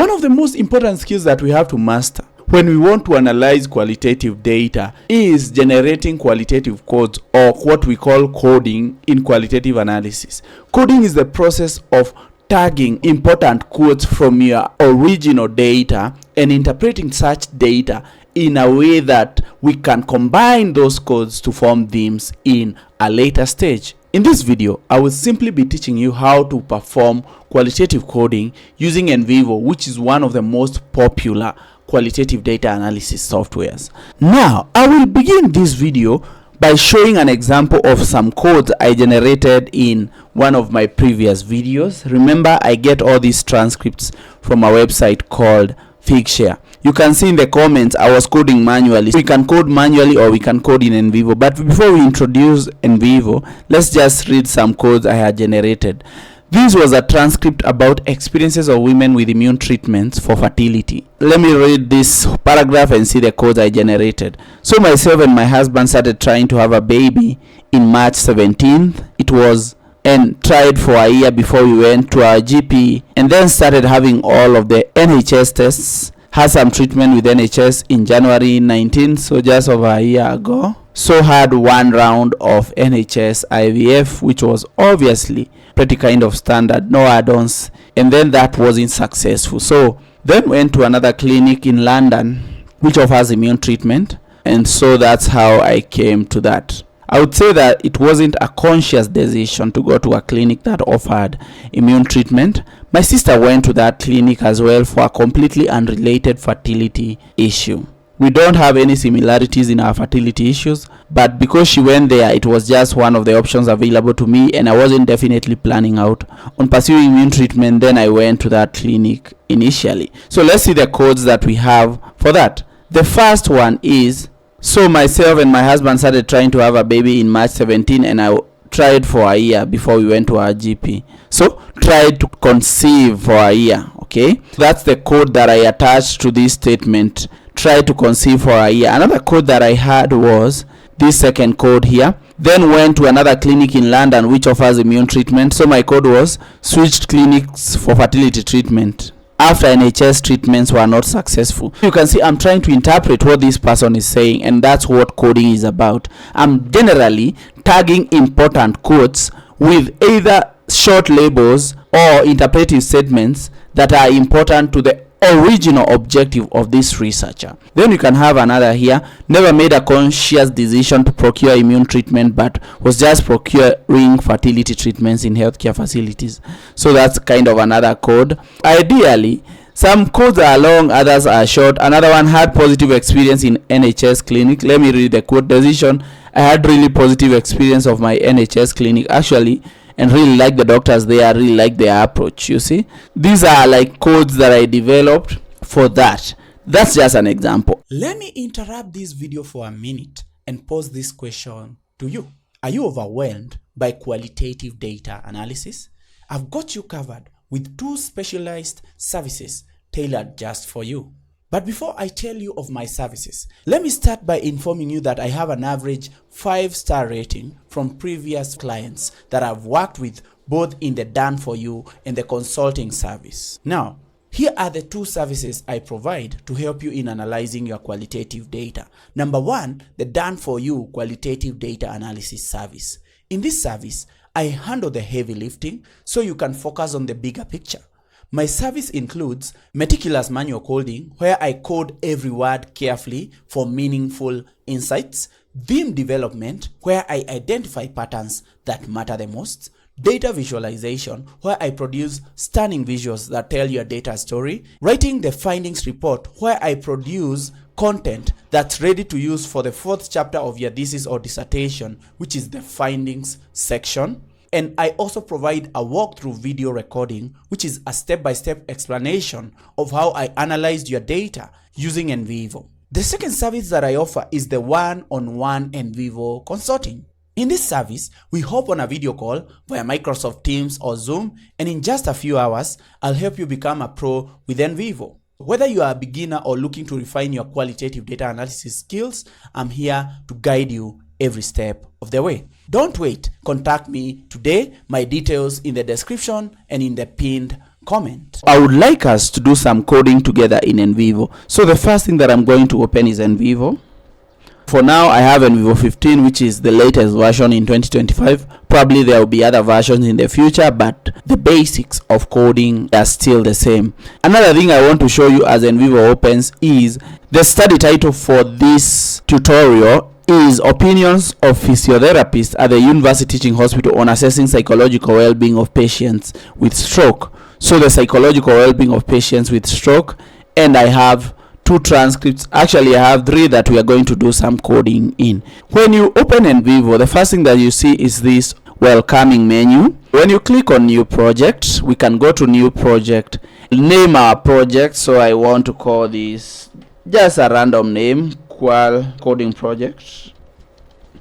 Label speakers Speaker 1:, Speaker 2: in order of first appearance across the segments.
Speaker 1: One of the most important skills that we have to master when we want to analyze qualitative data is generating qualitative codes, or what we call coding in qualitative analysis. Coding is the process of tagging important codes from your original data and interpreting such data in a way that we can combine those codes to form themes in a later stage. In this video, I will simply be teaching you how to perform qualitative coding using Nvivo, which is one of the most popular qualitative data analysis softwares. Now, I will begin this video by showing an example of some codes I generated in one of my previous videos. Remember, I get all these transcripts from a website called Figshare. You can see in the comments I was coding manually. We can code manually or we can code in Nvivo. But before we introduce Nvivo, let's just read some codes I had generated. This was a transcript about experiences of women with immune treatments for fertility. Let me read this paragraph and see the codes I generated. So myself and my husband started trying to have a baby in March 17th. It was and tried for a year before we went to our GP, and then started having all of the NHS tests. Had some treatment with NHS in January 19, so just over a year ago. So had one round of NHS IVF, which was obviously pretty kind of standard, no add-ons, and then that wasn't successful. So then went to another clinic in London which offers immune treatment, and so that's how I came to that. I would say that it wasn't a conscious decision to go to a clinic that offered immune treatment. My sister went to that clinic as well for a completely unrelated fertility issue. We don't have any similarities in our fertility issues, but because she went there, it was just one of the options available to me, and I wasn't definitely planning out on pursuing immune treatment. Then I went to that clinic initially. So let's see the codes that we have for that. The first one is, so myself and my husband started trying to have a baby in March 17, and I tried for a year before we went to our GP. So tried to conceive for a year. Okay, that's the code that I attached to this statement. Try to conceive for a year. Another code that I had was this second code here. Then went to another clinic in London which offers immune treatment. So my code was switched clinics for fertility treatment after NHS treatments were not successful. You can see I'm trying to interpret what this person is saying, and that's what coding is about. I'm generally tagging important quotes with either short labels or interpretive statements that are important to the original objective of this researcher. Then you can have another here. Never made a conscious decision to procure immune treatment, but was just procuring fertility treatments in healthcare facilities. So that's kind of another code. Ideally, some codes are long, others are short. Another one had positive experience in NHS clinic. Let me read the quote. Decision: I had really positive experience of my NHS clinic actually, and really like the doctors there, really like their approach. You see, these are like codes that I developed for that. That's just an example. Let me interrupt this video for a minute and pose this question to you. Are you overwhelmed by qualitative data analysis? I've got you covered with 2 specialized services tailored just for you. But before I tell you of my services, let me start by informing you that I have an average 5-star rating from previous clients that I've worked with, both in the done for you and the consulting service. Now, here are the 2 services I provide to help you in analyzing your qualitative data. Number 1, the done for you qualitative data analysis service. In this service, I handle the heavy lifting so you can focus on the bigger picture. My service includes meticulous manual coding, where I code every word carefully for meaningful insights, theme development, where I identify patterns that matter the most, data visualization, where I produce stunning visuals that tell your data story, writing the findings report, where I produce content that's ready to use for the 4th chapter of your thesis or dissertation, which is the findings section. And I also provide a walkthrough video recording, which is a step-by-step explanation of how I analyzed your data using Nvivo. The second service that I offer is the one-on-one Nvivo consulting. In this service, we hop on a video call via Microsoft Teams or Zoom, and in just a few hours, I'll help you become a pro with Nvivo. Whether you are a beginner or looking to refine your qualitative data analysis skills, I'm here to guide you every step of the way. Don't wait. Contact me today. My details in the description and in the pinned comment. I would like us to do some coding together in Nvivo. So the first thing that I'm going to open is Nvivo. For now, I have Nvivo 15, which is the latest version in 2025. Probably there will be other versions in the future, but the basics of coding are still the same. Another thing I want to show you as Nvivo opens is the study title for this tutorial is Opinions of Physiotherapists at the University Teaching Hospital on Assessing Psychological Well-Being of Patients with Stroke. So the psychological well-being of patients with stroke, and I have 2 transcripts. Actually, I have 3 that we are going to do some coding in. When you open Nvivo, the first thing that you see is this welcoming menu. When you click on new project, we can go to new project, name our project. So I want to call this just a random name, Qual Coding Project.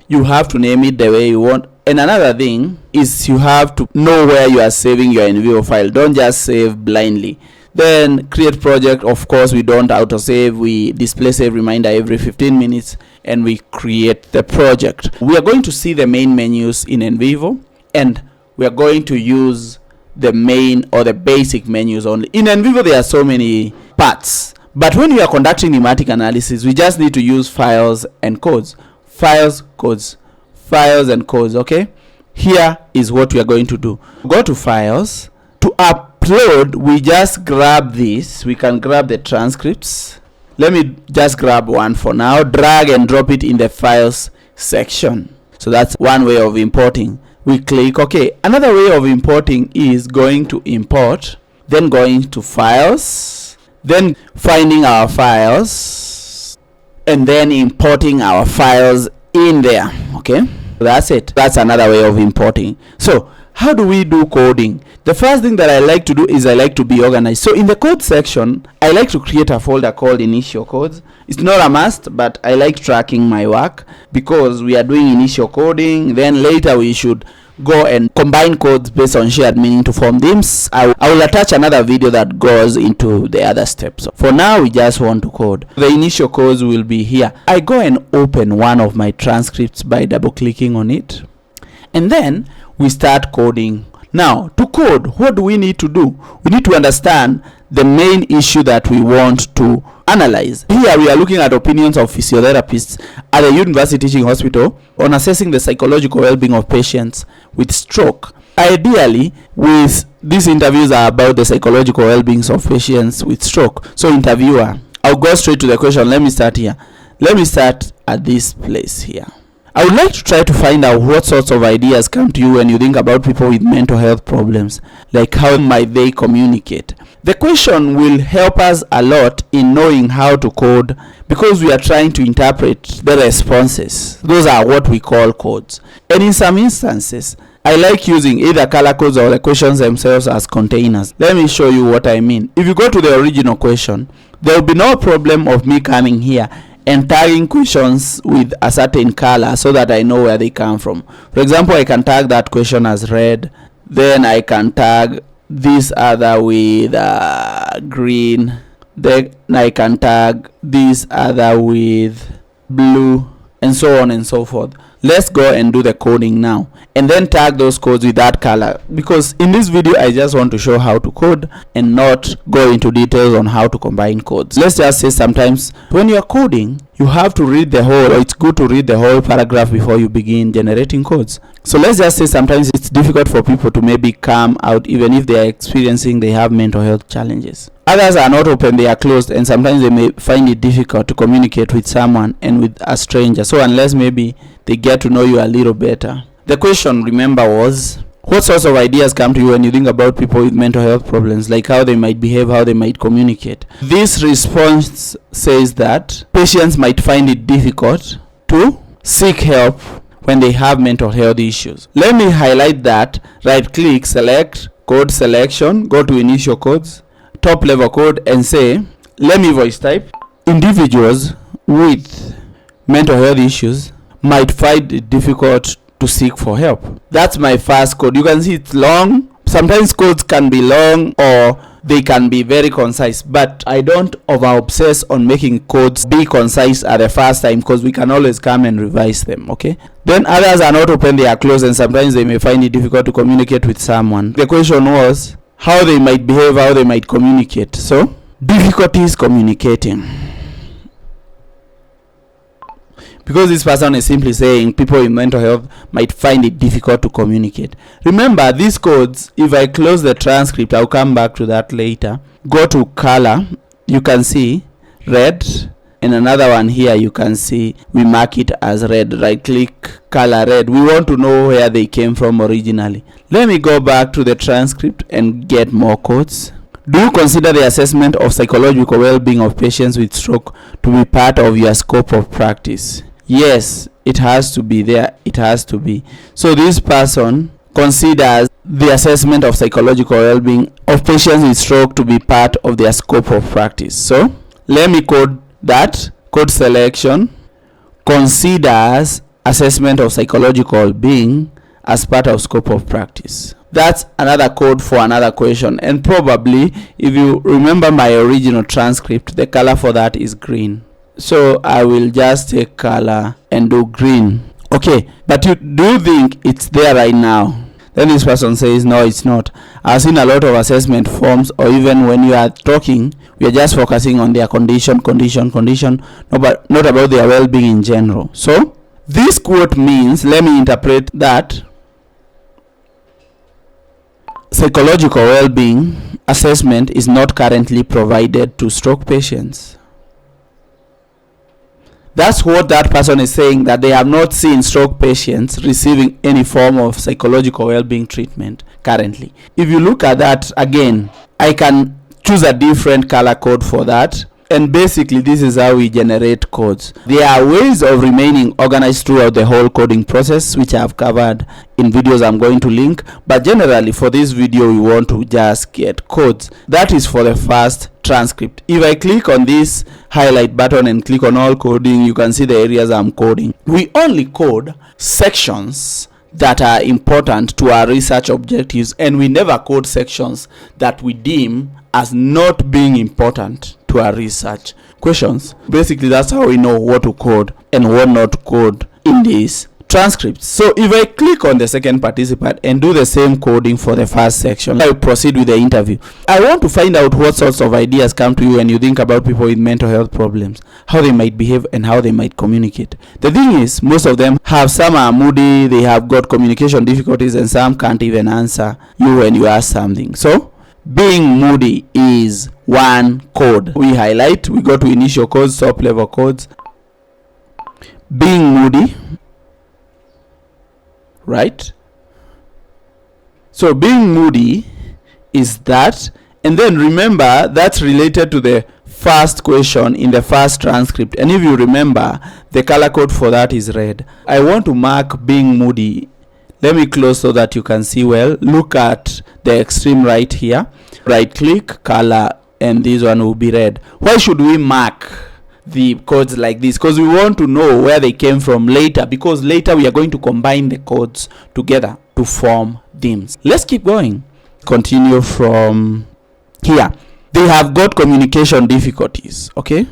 Speaker 1: You have to name it the way you want. And another thing is you have to know where you are saving your Nvivo file. Don't just save blindly. Then create project. Of course, we don't autosave. We display save reminder every 15 minutes and we create the project. We are going to see the main menus in Nvivo, and we are going to use the main or the basic menus only. In Nvivo, there are so many parts, but when we are conducting pneumatic analysis, we just need to use files and codes. Files, codes, files and codes. Okay, here is what we are going to do. Go to files. To upload, we just grab this. We can grab the transcripts. Let me just grab one for now, drag and drop it in the files section. So that's one way of importing. We click OK. Another way of importing is going to import, then going to files, then finding our files, and then importing our files in there. Okay, that's it. That's another way of importing. So how do we do coding? The first thing that I like to do is I like to be organized. So in the code section, I like to create a folder called initial codes. It's not a must, but I like tracking my work because we are doing initial coding. Then later we should go and combine codes based on shared meaning to form themes. I will attach another video that goes into the other steps. For now, we just want to code. The initial codes will be here. I go and open one of my transcripts by double clicking on it, and then we start coding. Now, to code, what do we need to do? We need to understand the main issue that we want to analyze. Here we are looking at opinions of physiotherapists at the University Teaching Hospital on assessing the psychological well-being of patients with stroke. Ideally, with these interviews are about the psychological well-being of patients with stroke. So interviewer, I'll go straight to the question. Let me start here. Let me start at this place here. I would like to try to find out what sorts of ideas come to you when you think about people with mental health problems, like how might they communicate. The question will help us a lot in knowing how to code because we are trying to interpret the responses. Those are what we call codes. And in some instances, I like using either color codes or the questions themselves as containers. Let me show you what I mean. If you go to the original question, there will be no problem of me coming here and tagging questions with a certain color so that I know where they come from. For example, I can tag that question as red, then I can tag this other with green, then I can tag this other with blue, and so on and so forth. Let's go and do the coding now, and then tag those codes with that color, because in this video I just want to show how to code and not go into details on how to combine codes. Let's just say sometimes when you're coding, you have to read the whole, or it's good to read the whole paragraph before you begin generating codes. So let's just say sometimes it's difficult for people to maybe come out even if they are experiencing, they have mental health challenges. Others are not open, they are closed, and sometimes they may find it difficult to communicate with someone and with a stranger. So unless maybe they get to know you a little better. The question, remember, was what sorts of ideas come to you when you think about people with mental health problems, like how they might behave, how they might communicate. This response says that patients might find it difficult to seek help when they have mental health issues. Let me highlight that. Right click, select code selection, go to initial codes, top level code, and say, let me voice type. Individuals with mental health issues might find it difficult to seek for help. That's my first code. You can see it's long. Sometimes codes can be long or they can be very concise, but I don't over obsess on making codes be concise at the first time because we can always come and revise them. Okay, then others are not open, they are closed, and sometimes they may find it difficult to communicate with someone. The question was, how they might behave, how they might communicate. So, difficulties communicating. Because this person is simply saying people in mental health might find it difficult to communicate. Remember, these codes, if I close the transcript, I'll come back to that later. Go to color, you can see red, and another one here you can see we mark it as red. Right click, color red. We want to know where they came from originally. Let me go back to the transcript and get more codes. Do you consider the assessment of psychological well-being of patients with stroke to be part of your scope of practice? Yes, it has to be there. It has to be. So this person considers the assessment of psychological well-being of patients with stroke to be part of their scope of practice. So let me code that. Code selection considers assessment of psychological being as part of scope of practice. That's another code for another question, and probably if you remember my original transcript, the color for that is green. So I will just take color and do green. Okay, but do you think it's there right now? Then this person says no, it's not. I've seen a lot of assessment forms, or even when you are talking, we are just focusing on their condition, not about their well-being in general. So this quote means, let me interpret that, psychological well-being assessment is not currently provided to stroke patients. That's what that person is saying, that they have not seen stroke patients receiving any form of psychological well-being treatment currently. If you look at that again, I can choose a different color code for that. And basically, this is how we generate codes. There are ways of remaining organized throughout the whole coding process, which I have covered in videos I'm going to link. But generally, for this video, we want to just get codes. That is for the first transcript. If I click on this highlight button and click on all coding, you can see the areas I'm coding. We only code sections that are important to our research objectives, and we never code sections that we deem as not being important to our research questions. Basically, that's how we know what to code and what not to code in these transcripts. So if I click on the second participant and do the same coding for the first section, I will proceed with the interview. I want to find out what sorts of ideas come to you when you think about people with mental health problems, how they might behave and how they might communicate. The thing is, most of them have, some are moody, they have got communication difficulties, and some can't even answer you when you ask something. So being moody is one code. We highlight, we go to initial codes, top level codes. Being moody, right? So being moody is that, and then remember that's related to the first question in the first transcript, and if you remember, the color code for that is red. I want to mark being moody. Let me close so that you can see well. Look at the extreme right here. Right click, color, and this one will be red. Why should we mark the codes like this? Because we want to know where they came from later, because later we are going to combine the codes together to form themes. Let's keep going. Continue from here. They have got communication difficulties. Okay,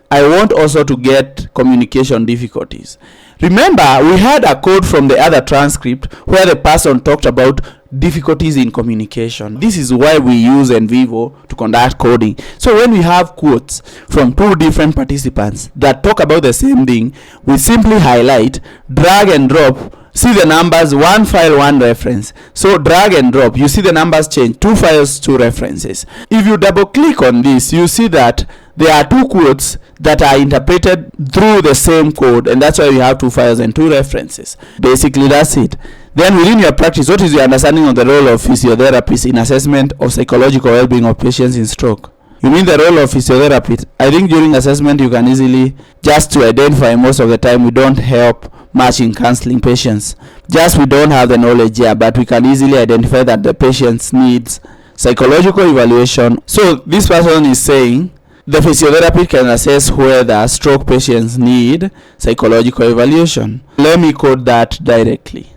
Speaker 1: I want also to get communication difficulties. Remember, we had a code from the other transcript where the person talked about difficulties in communication. This is why we use Nvivo to conduct coding. So when we have quotes from two different participants that talk about the same thing, we simply highlight, drag and drop, see the numbers, one file, one reference. So drag and drop, you see the numbers change, 2 files, 2 references. If you double click on this, you see that there are 2 quotes that are interpreted through the same code, and that's why we have 2 files and 2 references. Basically, that's it. Then within your practice, what is your understanding of the role of physiotherapists in assessment of psychological well-being of patients in stroke? You mean the role of physiotherapist? I think during assessment you can easily, just to identify, most of the time we don't help much in counseling patients. Just we don't have the knowledge here, but we can easily identify that the patient needs psychological evaluation. So this person is saying the physiotherapist can assess whether stroke patients need psychological evaluation. Let me code that directly.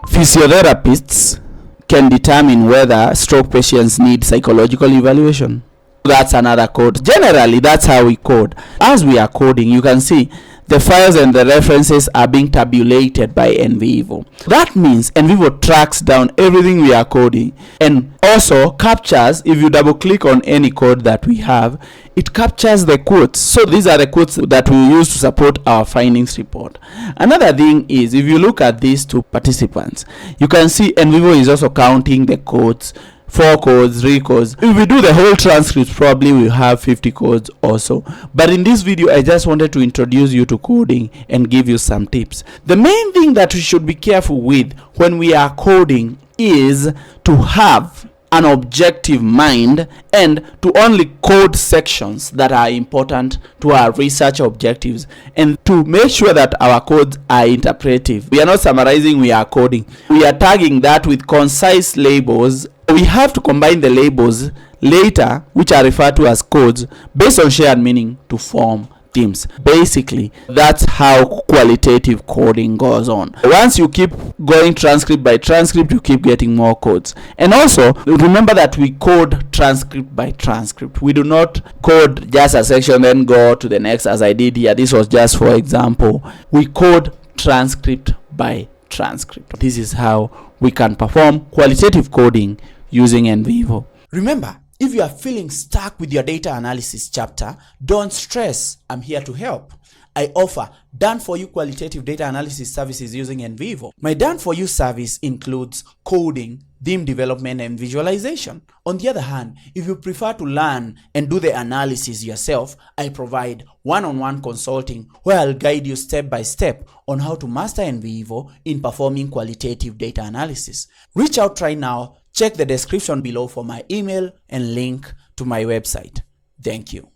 Speaker 1: Physiotherapists can determine whether stroke patients need psychological evaluation. That's another code. Generally, that's how we code. As we are coding, you can see the files and the references are being tabulated by Nvivo. That means Nvivo tracks down everything we are coding and also captures, if you double click on any code that we have, it captures the quotes. So these are the quotes that we use to support our findings report. Another thing is, if you look at these two participants, you can see Nvivo is also counting the codes, 4 codes, 3 codes. If we do the whole transcript, probably we'll have 50 codes also. But in this video, I just wanted to introduce you to coding and give you some tips. The main thing that we should be careful with when we are coding is to have an objective mind and to only code sections that are important to our research objectives, and to make sure that our codes are interpretive. We are not summarizing, we are coding. We are tagging that with concise labels. We have to combine the labels later, which are referred to as codes, based on shared meaning to form themes. Basically, that's how qualitative coding goes on. Once you keep going transcript by transcript, you keep getting more codes. And also remember that we code transcript by transcript. We do not code just a section then go to the next, as I did here. This was just for example. We code transcript by transcript. This is how we can perform qualitative coding using Nvivo. Remember, if you are feeling stuck with your data analysis chapter, don't stress. I'm here to help. I offer done for you qualitative data analysis services using Nvivo. My done for you service includes coding, theme development, and visualization. On the other hand, if you prefer to learn and do the analysis yourself, I provide one-on-one consulting where I'll guide you step by step on how to master Nvivo in performing qualitative data analysis. Reach out right now. Check the description below for my email and link to my website. Thank you.